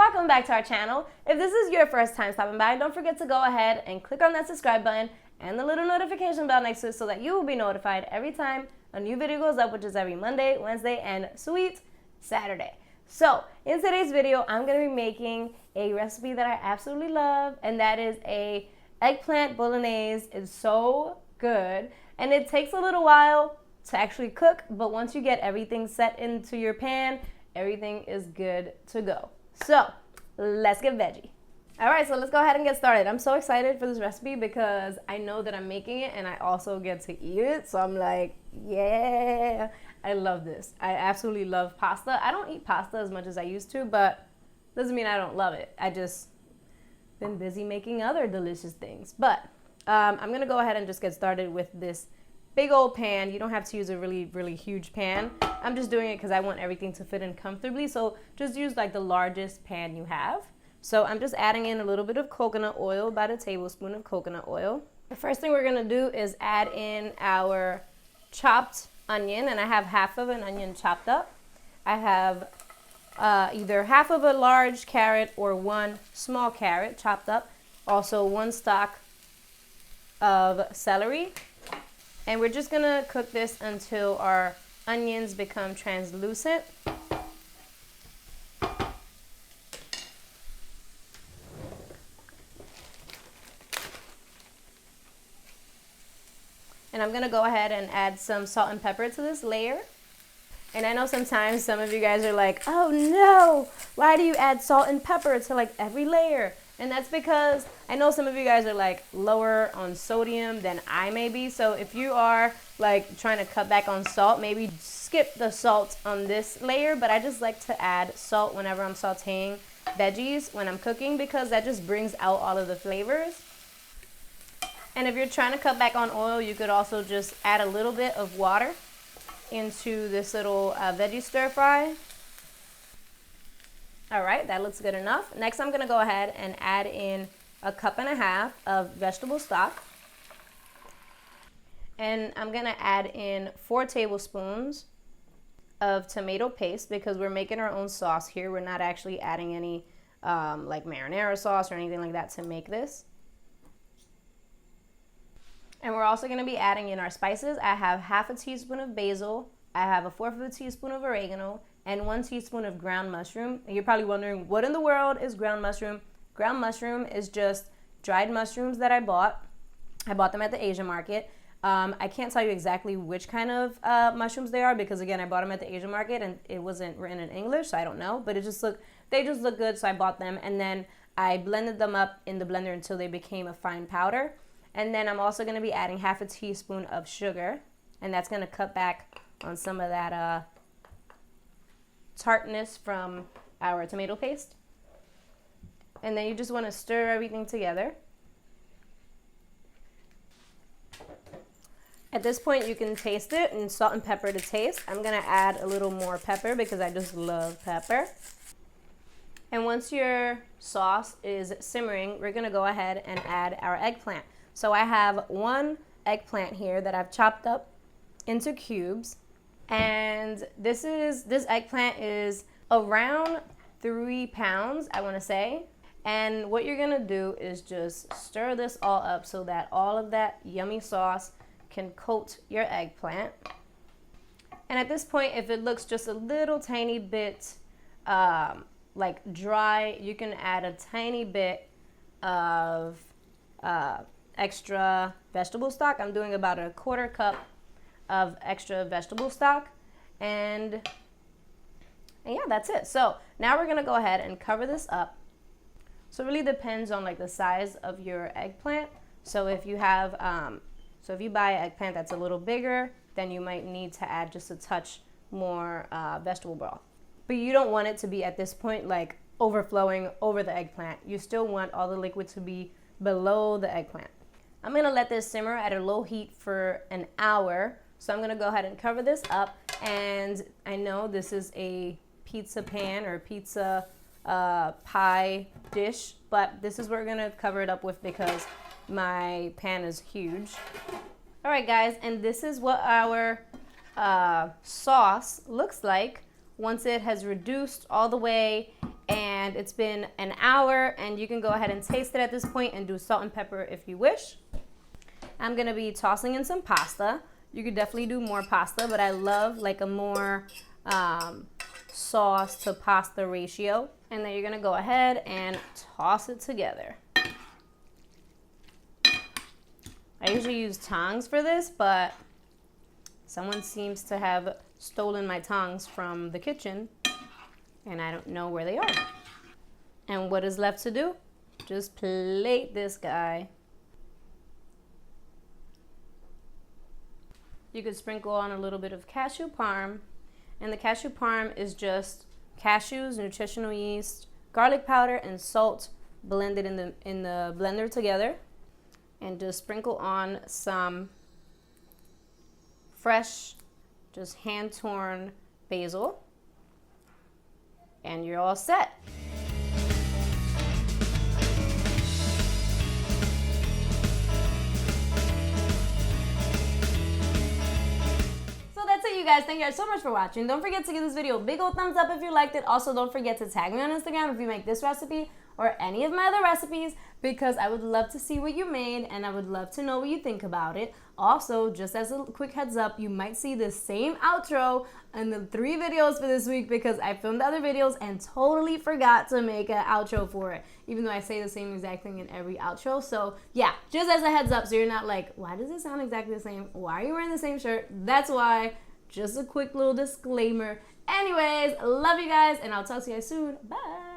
welcome back to our channel. If this is your first time stopping by, don't forget to go ahead and click on that subscribe button and the little notification bell next to it so that you will be notified every time a new video goes up, which is every Monday, Wednesday, and sweet Saturday. So in today's video, I'm going to be making a recipe that I absolutely love, and that is a eggplant bolognese. It's so good, and it takes a little while to actually cook, but once you get everything set into your pan, everything is good to go. So let's get veggie. All right, so let's go ahead and get started. I'm so excited for this recipe because I know that I'm making it and I also get to eat it. So I'm like, yeah, I love this. I absolutely love pasta. I don't eat pasta as much as I used to, but doesn't mean I don't love it. I just been busy making other delicious things. But I'm gonna go ahead and just get started with this big old pan. You don't have to use a really huge pan. I'm just doing it because I want everything to fit in comfortably. So just use like the largest pan you have. So I'm just adding in a little bit of coconut oil, about a tablespoon of coconut oil. The first thing we're gonna do is add in our chopped onion, and I have half of an onion chopped up. I have either half of a large carrot or one small carrot chopped up. Also one stalk of celery. And we're just gonna cook this until our onions become translucent. And I'm gonna go ahead and add some salt and pepper to this layer. And I know sometimes some of you guys are like, oh no, why do you add salt and pepper to like every layer? And that's because I know some of you guys are like lower on sodium than I may be. So if you are like trying to cut back on salt, maybe skip the salt on this layer. But I just like to add salt whenever I'm sauteing veggies when I'm cooking, because that just brings out all of the flavors. And if you're trying to cut back on oil, you could also just add a little bit of water into this little veggie stir fry. All right, that looks good enough. Next, I'm gonna go ahead and add in 1.5 cups of vegetable stock. And I'm gonna add in 4 tablespoons of tomato paste, because we're making our own sauce here. We're not actually adding any like marinara sauce or anything like that to make this. And we're also gonna be adding in our spices. I have half a teaspoon of basil. I have 1/4 teaspoon of oregano and 1 teaspoon of ground mushroom. And you're probably wondering, what in the world is ground mushroom? Ground mushroom is just dried mushrooms that I bought. I bought them at the Asian market. I can't tell you exactly which kind of mushrooms they are, because again, I bought them at the Asian market and it wasn't written in English, so I don't know. But they just look good, so I bought them. And then I blended them up in the blender until they became a fine powder. And then I'm also gonna be adding half a teaspoon of sugar, and that's gonna cut back on some of that tartness from our tomato paste. And then you just wanna stir everything together. At this point, you can taste it, and salt and pepper to taste. I'm gonna add a little more pepper because I just love pepper. And once your sauce is simmering, we're gonna go ahead and add our eggplant. So I have 1 eggplant here that I've chopped up into cubes. And this eggplant is around 3 pounds, I wanna say. And what you're gonna do is just stir this all up so that all of that yummy sauce can coat your eggplant. And at this point, if it looks just a little tiny bit like dry, you can add a tiny bit of extra vegetable stock. I'm doing about 1/4 cup of extra vegetable stock, and yeah, that's it. So now we're gonna go ahead and cover this up. So it really depends on like the size of your eggplant. So if you have if you buy an eggplant that's a little bigger, then you might need to add just a touch more vegetable broth. But you don't want it to be at this point like overflowing over the eggplant. You still want all the liquid to be below the eggplant. I'm gonna let this simmer at a low heat for an hour. So I'm gonna go ahead and cover this up. And I know this is a pizza pan or pizza pie dish, but this is what we're gonna cover it up with because my pan is huge. All right, guys, and this is what our sauce looks like once it has reduced all the way and and it's been an hour, and you can go ahead and taste it at this point and do salt and pepper if you wish. I'm gonna be tossing in some pasta. You could definitely do more pasta, but I love like a more sauce to pasta ratio. And then you're gonna go ahead and toss it together. I usually use tongs for this, but someone seems to have stolen my tongs from the kitchen, and I don't know where they are. And what is left to do? Just plate this guy. You could sprinkle on a little bit of cashew parm, and the cashew parm is just cashews, nutritional yeast, garlic powder, and salt blended in the blender together. And just sprinkle on some fresh, just hand-torn basil, and you're all set. You guys, thank you guys so much for watching. Don't forget to give this video a big old thumbs up if you liked it. Also, don't forget to tag me on Instagram if you make this recipe or any of my other recipes, because I would love to see what you made and I would love to know what you think about it. Also, just as a quick heads up, you might see the same outro in the 3 videos for this week, because I filmed other videos and totally forgot to make an outro for it, even though I say the same exact thing in every outro. So yeah, just as a heads up, so you're not like, why does it sound exactly the same? Why are you wearing the same shirt? That's why. Just a quick little disclaimer. Anyways, love you guys, and I'll talk to you guys soon. Bye.